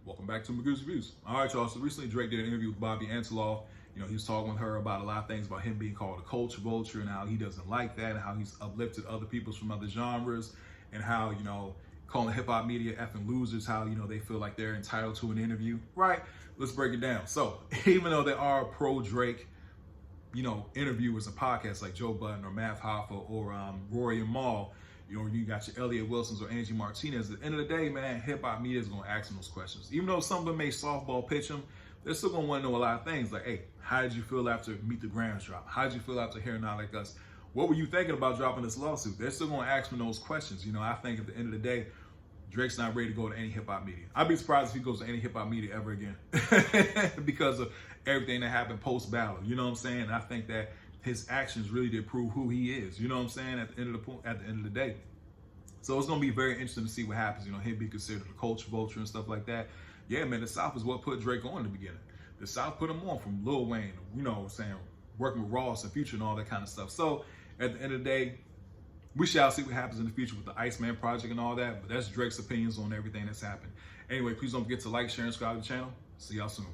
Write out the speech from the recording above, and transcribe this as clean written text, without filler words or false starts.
Welcome back to Magoo's Reviews. All right, y'all. So recently Drake did an interview with Bobby Anteloff. You know, he was talking with her about a lot of things about him being called a culture vulture and how he doesn't like that and how he's uplifted other peoples from other genres and how, you know, calling hip hop media effing losers, how, you know, they feel like they're entitled to an interview. Right? Let's break it down. So even though there are pro Drake, you know, interviewers and podcasts like Joe Budden or Math Hoffa or Rory and Mal, you know, you got your Elliot Wilsons or Angie Martinez. At the end of the day, man, hip hop media is going to ask them those questions. Even though some of them may softball pitch them, they're still going to want to know a lot of things. Like, hey, how did you feel after Meet the Grams drop? How did you feel after Hearing Not Like Us? What were you thinking about dropping this lawsuit? They're still going to ask me those questions. You know, I think at the end of the day, Drake's not ready to go to any hip hop media. I'd be surprised if he goes to any hip hop media ever again because of everything that happened post battle. You know what I'm saying? And I think that his actions really did prove who he is. You know what I'm saying? At the end of the day. So it's gonna be very interesting to see what happens. You know, him be considered a culture vulture and stuff like that. Yeah, man, the South is what put Drake on in the beginning. The South put him on from Lil Wayne. You know what I'm saying? Working with Ross and Future and all that kind of stuff. So at the end of the day, we shall see what happens in the future with the Iceman project and all that. But that's Drake's opinions on everything that's happened. Anyway, please don't forget to like, share, and subscribe to the channel. See y'all soon.